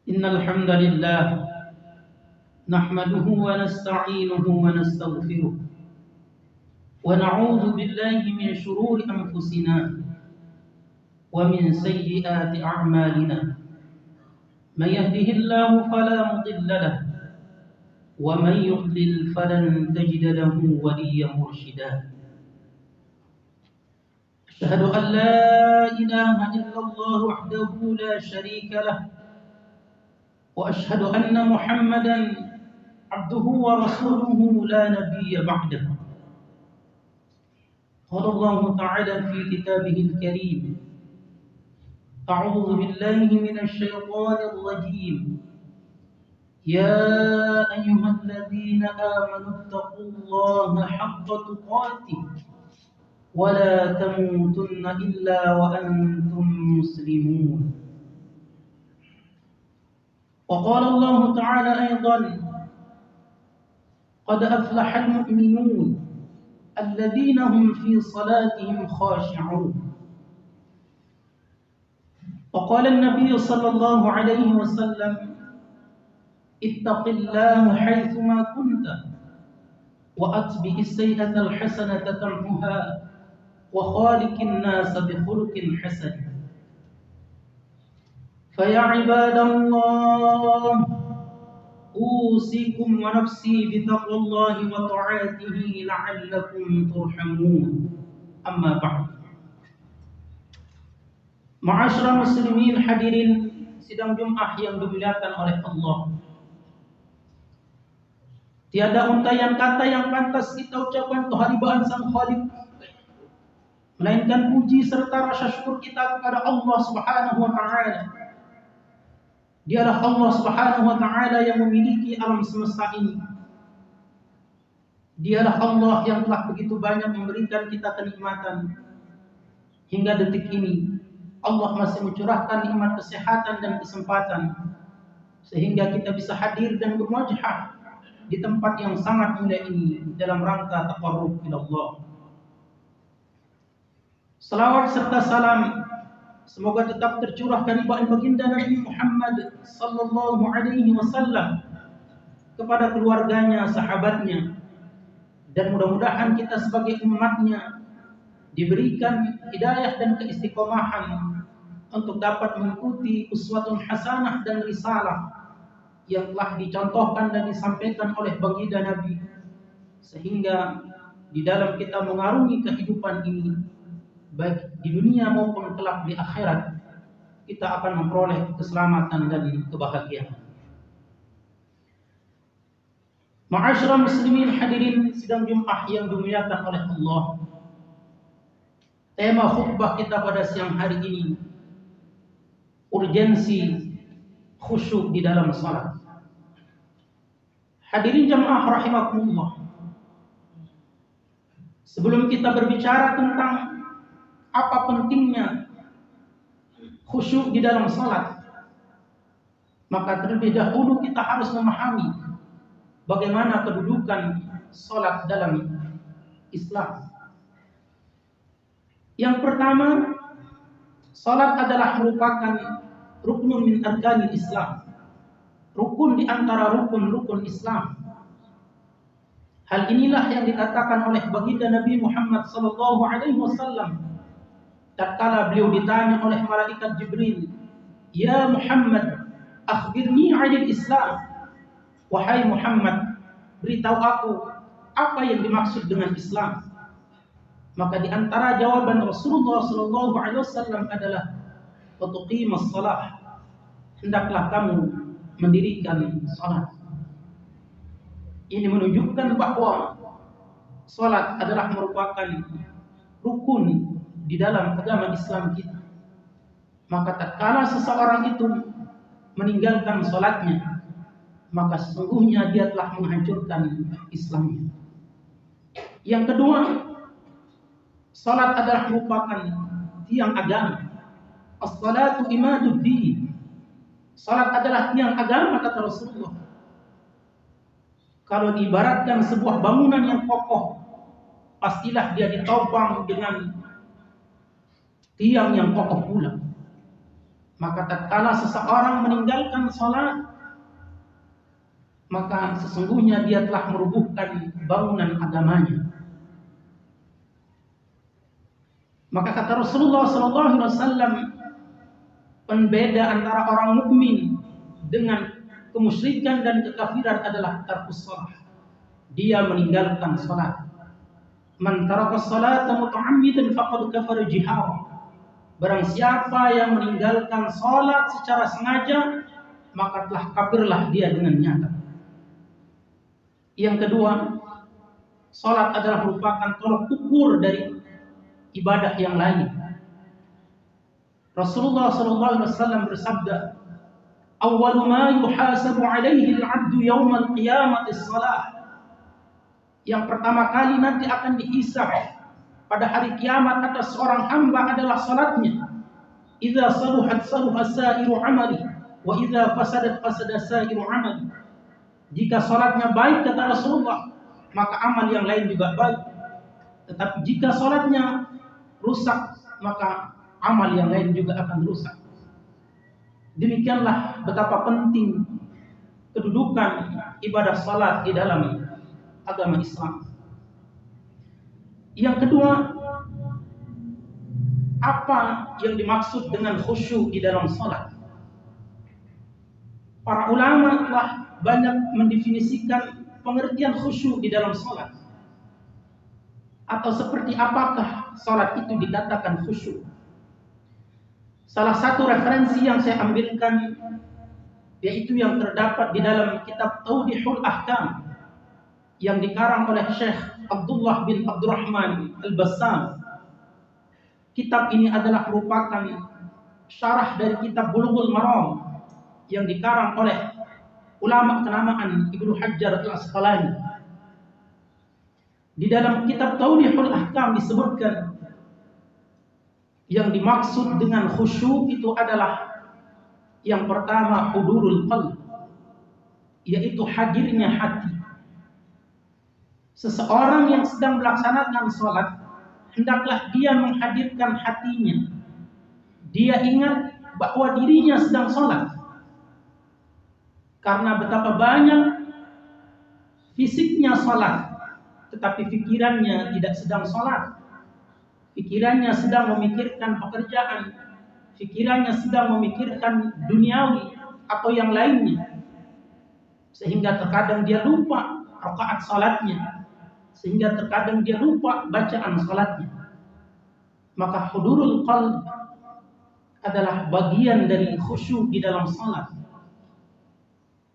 إن الحمد لله نحمده ونستعينه ونستغفره ونعوذ بالله من شرور أنفسنا ومن سيئات أعمالنا. من يهده الله فلا مضل له ومن يضلل فلن تجد له وليا مرشدا. أشهد أن لا إله إلا الله وحده لا شريك له وأشهد أن محمدا عبده ورسوله لا نبي بعده. قال الله تعالى في كتابه الكريم: أعوذ بالله من الشيطان الرجيم. يا أيها الذين آمنوا اتقوا الله حق تقاته ولا تموتن إلا وأنتم مسلمون. وقال الله تعالى أيضا: قد أفلح المؤمنون الذين هم في صلاتهم خاشعون. وقال النبي صلى الله عليه وسلم: اتق الله حيثما كنت وأتبع السيئة الحسنة تمحها وخالق الناس بخلق حسن. فيا عباد الله، أوصيكم ونفسي بتقوى الله وطاعته لعلكم ترحمون. أما بعد. Ma'asyiral muslimin, hadirin sidang Jumat yang dimuliakan oleh Allah. Tiada untaian kata yang pantas kita ucapkan kehadiran Sang Khalik, melainkan puji serta rasa syukur kita kepada Allah Subhanahu wa taala. Dialah Allah Subhanahu wa taala yang memiliki alam semesta ini. Dialah Allah yang telah begitu banyak memberikan kita kenikmatan. Hingga detik ini Allah masih mencurahkan nikmat kesehatan dan kesempatan sehingga kita bisa hadir dan berwajah di tempat yang sangat mulia ini dalam rangka taqarrub ila Allah. Salawat serta salam semoga tetap tercurah dari baginda Nabi Muhammad sallallahu alaihi wasallam kepada keluarganya, sahabatnya, dan mudah-mudahan kita sebagai umatnya diberikan hidayah dan keistiqomahan untuk dapat mengikuti uswatun hasanah dan risalah yang telah dicontohkan dan disampaikan oleh baginda Nabi, sehingga di dalam kita mengarungi kehidupan ini baik di dunia maupun kelak di akhirat kita akan memperoleh keselamatan dan kebahagiaan. Ma'asyiral muslimin, hadirin sidang Jumat yang dimuliakan oleh Allah. Tema khutbah kita pada siang hari ini, urgensi khusyuk di dalam salat. Hadirin jamaah rahimakumullah. Sebelum kita berbicara tentang apa pentingnya khusyuk di dalam salat, maka terlebih dahulu kita harus memahami bagaimana kedudukan salat dalam Islam. Yang pertama, salat adalah merupakan rukun min arkanil Islam, rukun di antara rukun-rukun Islam. Hal inilah yang dikatakan oleh baginda Nabi Muhammad sallallahu alaihi wasallam tatkala beliau ditanya oleh malaikat Jibril, "Ya Muhammad, akhbirni 'anil Islam." Wahai Muhammad, beritahu aku apa yang dimaksud dengan Islam. Maka di antara jawaban Rasulullah sallallahu alaihi wasallam adalah tuqimus shalah, hendaklah kamu mendirikan salat. Ini menunjukkan bahwa salat adalah merupakan rukun di dalam agama Islam kita. Maka tatkala seseorang itu meninggalkan salatnya, maka sesungguhnya dia telah menghancurkan Islamnya. Yang kedua, salat adalah merupakan tiang agama. As-salatu imaduddin. Salat adalah tiang agama, kata Rasulullah. Kalau diibaratkan sebuah bangunan yang kokoh, pastilah dia ditopang dengan tiang yang kokoh pula. Maka tatkala seseorang meninggalkan salat, maka sesungguhnya dia telah merubuhkan bangunan agamanya. Maka kata Rasulullah SAW, pembeda antara orang mukmin dengan kemusyrikan dan kekafiran adalah tarkus shalah. Dia meninggalkan salat. Man taraka salata muta'ammidan faqad kafara jihara. Barang siapa yang meninggalkan salat secara sengaja, maka telah kafirlah dia dengan nyata. Yang kedua, salat adalah merupakan tolak ukur dari ibadah yang lain. Rasulullah SAW bersabda, "Awwalu ma yuhasabu 'alaihi al-'abdu yawm al-qiyamati as-salah." Yang pertama kali nanti akan dihisab pada hari kiamat atas seorang hamba adalah salatnya. Idza saluhat saluha sa'iru 'amali wa idza fasadat fasada sa'iru 'amali. Jika salatnya baik kata Rasulullah, maka amal yang lain juga baik. Tetapi jika salatnya rusak, maka amal yang lain juga akan rusak. Demikianlah betapa penting kedudukan ibadah salat di dalam agama Islam. Yang kedua, apa yang dimaksud dengan khusyuk di dalam salat? Para ulama telah banyak mendefinisikan pengertian khusyuk di dalam salat. Atau seperti apakah salat itu dikatakan khusyuk? Salah satu referensi yang saya ambilkan yaitu yang terdapat di dalam kitab Tawdihul Ahkam yang dikarang oleh Syekh Abdullah bin Abdurrahman Al-Bassam. Kitab ini adalah merupakan syarah dari kitab Bulughul Maram yang dikarang oleh ulama kenamaan Ibnu Hajar Al-Asqalani. Di dalam kitab Tawdihul Ahkam disebutkan yang dimaksud dengan khusyuk itu adalah yang pertama hudurul qalb, yaitu hadirnya hati. Seseorang yang sedang melaksanakan sholat, hendaklah dia menghadirkan hatinya. Dia ingat bahwa dirinya sedang sholat. Karena betapa banyak fisiknya sholat, tetapi pikirannya tidak sedang sholat. Pikirannya sedang memikirkan pekerjaan, pikirannya sedang memikirkan duniawi atau yang lainnya, sehingga terkadang dia lupa rakaat salatnya, sehingga terkadang dia lupa bacaan salatnya. Maka hudurul qalb adalah bagian dari khusyuk di dalam salat.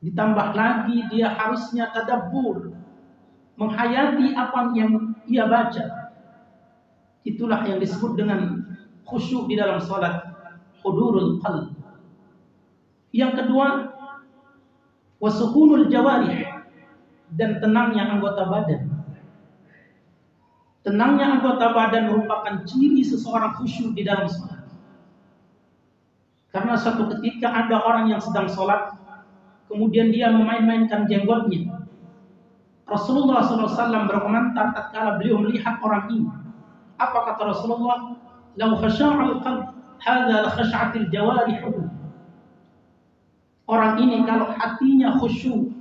Ditambah lagi dia harusnya tadabbur, menghayati apa yang ia baca. Itulah yang disebut dengan khusyuk di dalam salat, hudurul qalb. Yang kedua, wasukunul jawarih, dan tenangnya anggota badan. Tenangnya anggota badan merupakan ciri seseorang khusyuk di dalam salat. Karena suatu ketika ada orang yang sedang salat, kemudian dia memain-mainkan jenggotnya. Rasulullah SAW berkomentar tatkala beliau melihat orang ini. Apa kata Rasulullah? "Lau khasha'al qalb, hadza la khash'atil jawarih." Orang ini kalau hatinya khusyuk,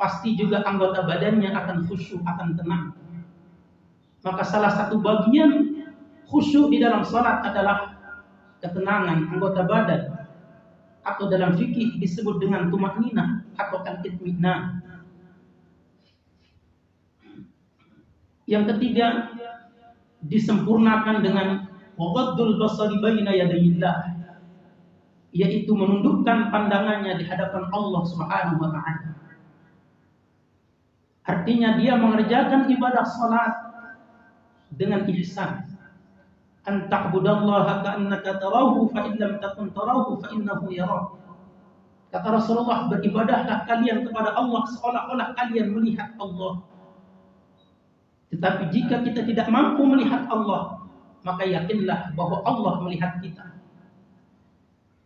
pasti juga anggota badannya akan khusyuk, akan tenang. Maka salah satu bagian khusyuk di dalam salat adalah ketenangan anggota badan, atau dalam fikih disebut dengan tumakninah atau al-itminah. Yang ketiga, disempurnakan dengan waghaddul basari baina yadayillah, yaitu menundukkan pandangannya di hadapan Allah Subhanahu wa taala. Artinya dia mengerjakan ibadah salat dengan ihsan. An ta'budallaha ka'annaka tarahu fa in lam takun tarahu fa innahu yarak. Kata Rasulullah, beribadahlah kalian kepada Allah seolah-olah kalian melihat Allah. Tetapi jika kita tidak mampu melihat Allah, maka yakinlah bahwa Allah melihat kita.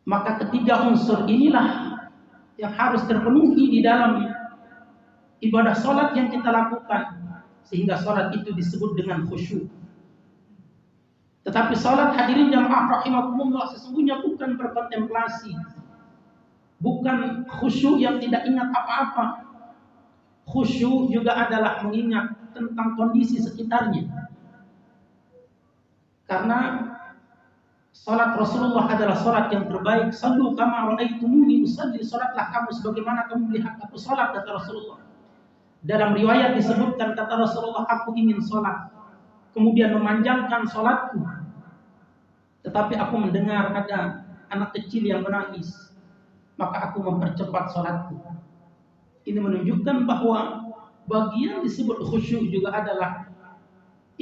Maka ketiga unsur inilah yang harus terpenuhi di dalam ibadah salat yang kita lakukan, sehingga salat itu disebut dengan khusyuk. Tetapi salat hadirin jamaah rahimakumullah sesungguhnya bukan berkontemplasi, bukan khusyuk yang tidak ingat apa-apa. Khusyuk juga adalah mengingat tentang kondisi sekitarnya. Karena salat Rasulullah adalah salat yang terbaik. Sallu kama ra'aitumuni usalli, salatlah kamu sebagaimana kamu melihat aku salat, kata Rasulullah. Dalam riwayat disebutkan kata Rasulullah, aku ingin salat, kemudian memanjangkan salatku, tetapi aku mendengar ada anak kecil yang menangis, maka aku mempercepat salatku. Ini menunjukkan bahwa bagian disebut khusyuk juga adalah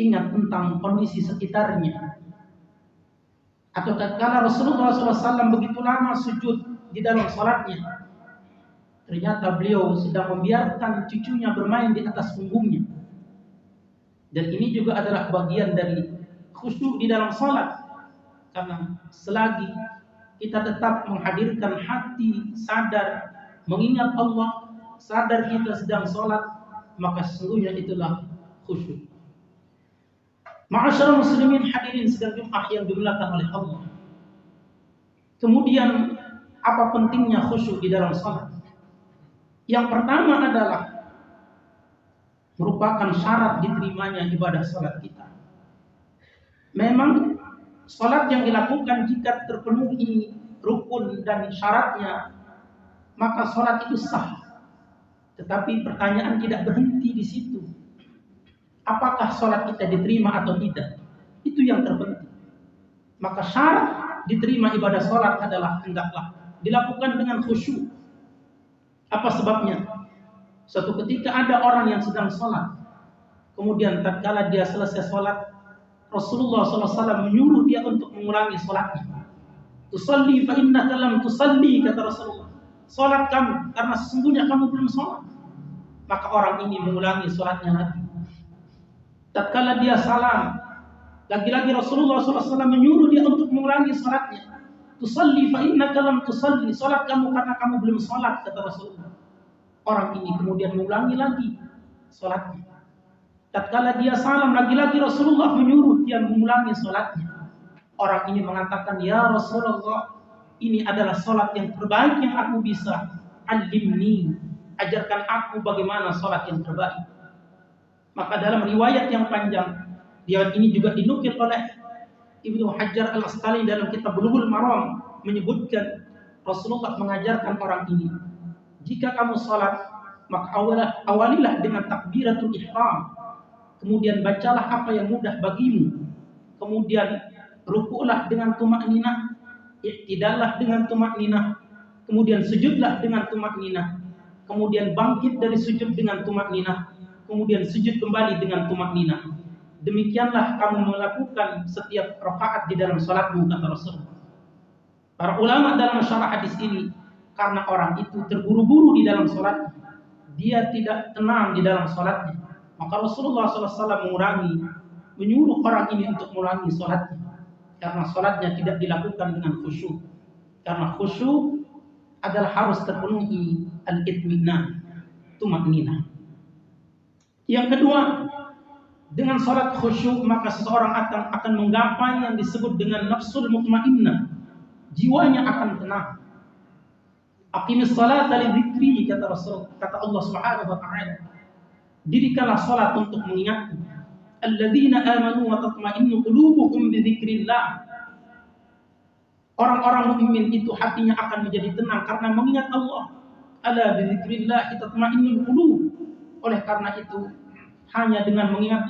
ingat tentang kondisi sekitarnya. Atau tatkala Rasulullah SAW begitu lama sujud di dalam salatnya, ternyata beliau sedang membiarkan cucunya bermain di atas punggungnya. Dan ini juga adalah bagian dari khusyuk di dalam salat. Karena selagi kita tetap menghadirkan hati, sadar, mengingat Allah, sadar kita sedang salat, maka sesungguhnya itulah khusyuk. Ma'asyiral muslimin hadirin sidang Jumat yang dimuliakan oleh Allah. Kemudian apa pentingnya khusyuk di dalam salat? Yang pertama adalah merupakan syarat diterimanya ibadah salat kita. Memang salat yang dilakukan jika terpenuhi rukun dan syaratnya, maka salat itu sah. Tetapi pertanyaan tidak berhenti di situ. Apakah salat kita diterima atau tidak? Itu yang terpenting. Maka syarat diterima ibadah salat adalah hendaklah dilakukan dengan khusyuk. Apa sebabnya? Suatu ketika ada orang yang sedang salat, kemudian tatkala dia selesai salat, Rasulullah SAW menyuruh dia untuk mengulangi salatnya. Tusalli fa innaka lam tusalli, kata Rasulullah. Salat kamu karena sesungguhnya kamu belum salat. Maka orang ini mengulangi salatnya lagi. Tatkala dia salam, lagi-lagi Rasulullah SAW menyuruh dia untuk mengulangi salatnya. Tusalli fa innaka lam tusalli, salat kamu karena kamu belum salat, kata Rasulullah. Orang ini kemudian mengulangi lagi salatnya. Tatkala dia salam, lagi-lagi Rasulullah menyuruh dia mengulangi salatnya. Orang ini mengatakan, ya Rasulullah, ini adalah salat yang terbaik yang aku bisa. Alimni, ajarkan aku bagaimana salat yang terbaik. Maka dalam riwayat yang panjang, riwayat ini juga dinukil oleh Ibnu Hajar Al-Asqalani dalam kitab Bulughul Maram, menyebutkan Rasulullah mengajarkan orang ini, jika kamu salat, maka awalilah dengan takbiratul ihram, kemudian bacalah apa yang mudah bagimu, kemudian ruku'lah dengan tumakninah, i'tidallah dengan tumakninah, kemudian sujudlah dengan tumakninah, kemudian bangkit dari sujud dengan tumakninah, kemudian sujud kembali dengan tumakninah. Demikianlah kamu melakukan setiap rakaat di dalam salatmu, kata Rasulullah. Para ulama dalam syarah hadis ini, karena orang itu terburu-buru di dalam salatnya, dia tidak tenang di dalam salatnya, maka Rasulullah SAW menyuruh orang ini untuk mengulangi salatnya, karena salatnya tidak dilakukan dengan khusyuk. Karena khusyuk adalah harus terpenuhi al-itminan, tumakninah. Yang kedua, dengan salat khusyuk maka seseorang akan menggapai yang disebut dengan nafsul mutmainnah. Jiwanya akan tenang. Aqimis salata li dzikri, kata Allah Subhanahu wa taala. Dirikanlah salat untuk mengingatku. Alladzina amanu wa tatma'innu qulubuhum bi dzikrillah. Orang-orang mukmin itu hatinya akan menjadi tenang karena mengingat Allah. Ala bi dzikrillah tatma'innul qulub. Oleh karena itu, hanya dengan mengingat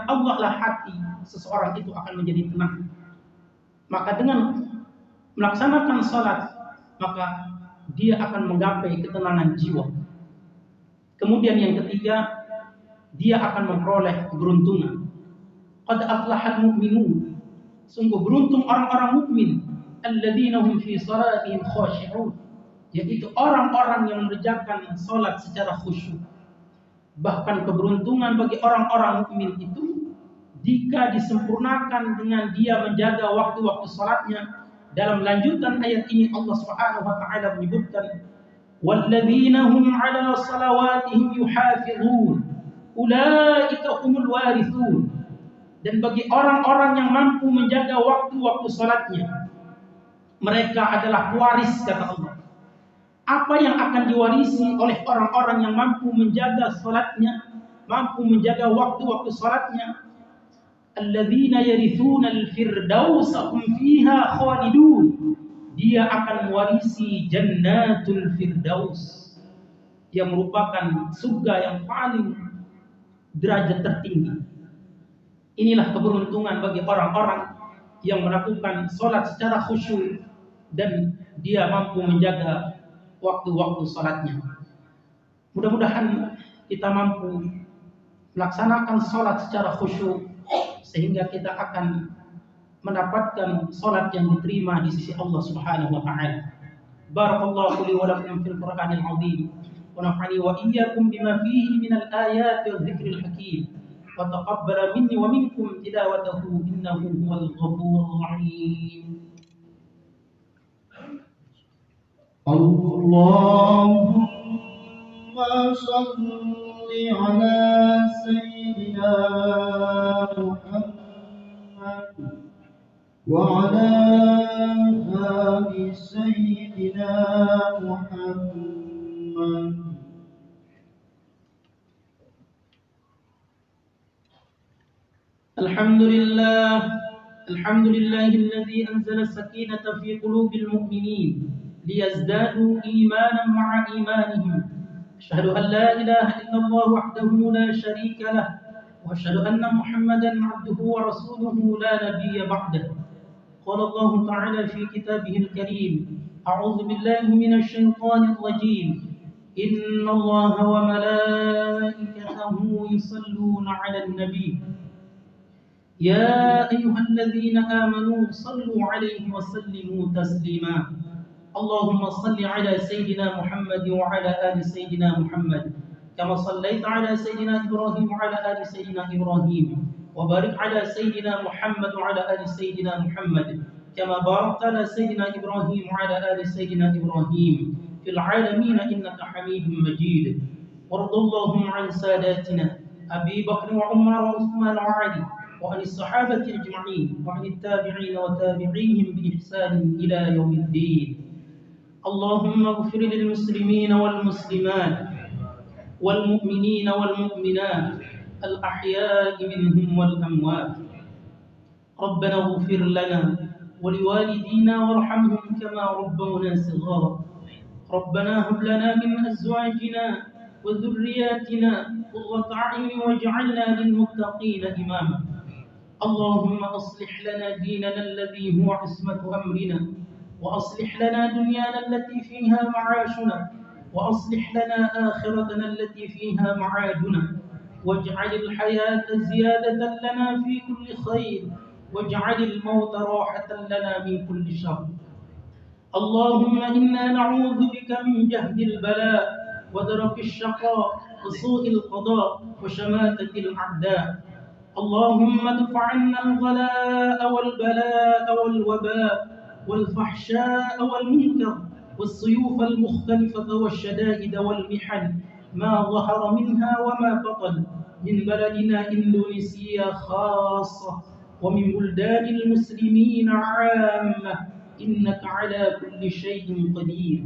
Allah lah hati seseorang itu akan menjadi tenang. Maka dengan melaksanakan salat, maka dia akan menggapai ketenangan jiwa. Kemudian yang ketiga, dia akan memperoleh keberuntungan. Qad aflahal mu'minun. Sungguh beruntung orang-orang mukmin, alladzina hum fi salatihim khashi'un, yaitu orang-orang yang mengerjakan salat secara khusyuk. Bahkan keberuntungan bagi orang-orang mukmin itu jika disempurnakan dengan dia menjaga waktu-waktu salatnya. Dalam lanjutan ayat ini Allah Subhanahu wa taala menyebutkan, walladzina hum 'ala salawatihim yuhafizun ulaika humul warithun. Dan bagi orang-orang yang mampu menjaga waktu-waktu salatnya, mereka adalah waris, kata Allah. Apa yang akan diwarisi oleh orang-orang yang mampu menjaga salatnya, mampu menjaga waktu-waktu salatnya? Alladzina yarithuna al-firdausa hum fiha khalidun. Dia akan mewarisi jannatul firdaus, yang merupakan surga yang paling derajat tertinggi. Inilah keberuntungan bagi orang-orang yang melakukan sholat secara khusyuk dan dia mampu menjaga waktu-waktu sholatnya. Mudah-mudahan kita mampu melaksanakan sholat secara khusyuk sehingga kita akan mendapatkan sholat yang diterima di sisi Allah Subhanahu wa taala. Barakallahu li wa lakum fil Qur'anil 'azim wa nafa'ani wa iyyakum bima fihi minal ayati wadh-dhikril hakim. وتقبل مني ومنكم تلاوته إنه هو الغفور الرحيم. اللهم صل على سيدنا محمد وعلى آل سيدنا محمد. الحمد لله الذي أنزل السكينة في قلوب المؤمنين ليزدادوا إيمانا مع إيمانهم. أشهد أن لا إله إلا الله وحده لا شريك له وأشهد أن محمدا عبده ورسوله لا نبي بعده. قال الله تعالى في كتابه الكريم: أعوذ بالله من الشيطان الرجيم. إن الله وملائكته يصلون على النبي يا أيها الذين آمنوا صلوا عليه وسلموا تسليما. اللهم صل على سيدنا محمد وعلى آل سيدنا محمد كما صليت على سيدنا إبراهيم وعلى آل سيدنا إبراهيم، وبارك على سيدنا محمد وعلى آل سيدنا محمد كما باركت على سيدنا إبراهيم وعلى آل سيدنا إبراهيم في العالمين إنك حميد مجيد. وارض اللهم عن ساداتنا أبي بكر وعمر وعثمان وعلي وعن الصحابة أجمعين وعن التابعين وتابعيهم بإحسان إلى يوم الدين. اللهم اغفر للمسلمين والمسلمات والمؤمنين والمؤمنات الأحياء منهم والأموات. ربنا اغفر لنا ولوالدينا وارحمهم كما ربونا صغارا. ربنا هب لنا من أزواجنا وذرياتنا قرة أعين واجعلنا للمتقين إماما. اللهم أصلح لنا ديننا الذي هو عصمة أمرنا، وأصلح لنا دنيانا التي فيها معاشنا، وأصلح لنا آخرتنا التي فيها معادنا، واجعل الحياة زيادة لنا في كل خير، واجعل الموت راحة لنا من كل شر. اللهم إنا نعوذ بك من جهد البلاء ودرك الشقاء وسوء القضاء وشماتة الأعداء. اللهم ادفع عنا الغلاء والبلاء والوباء والفحشاء والمنكر والسيوف المختلفة والشدائد والمحن ما ظهر منها وما بطن من بلدنا إندونيسيا خاصة ومن بلدان المسلمين عامة، إنك على كل شيء قدير.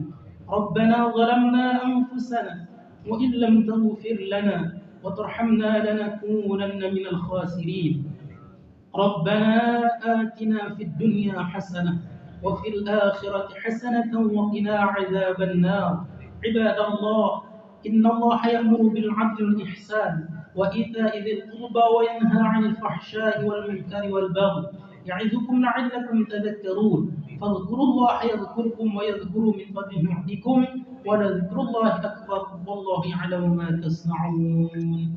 ربنا ظلمنا أنفسنا وإن لم تغفر لنا وترحمنا لنكونن من الخاسرين. ربنا آتنا في الدنيا حسنة وفي الآخرة حسنة وقنا عذاب النار. عباد الله، إن الله يأمر بالعدل والإحسان وإيتاء ذي القربى وينهى عن الفحشاء والمنكر والبغي يعظكم لعلكم تذكرون. فاذكروا الله يذكركم ويذكروا من فضله يعطيكم ولذكر الله أكبر والله يعلم ما تصنعون.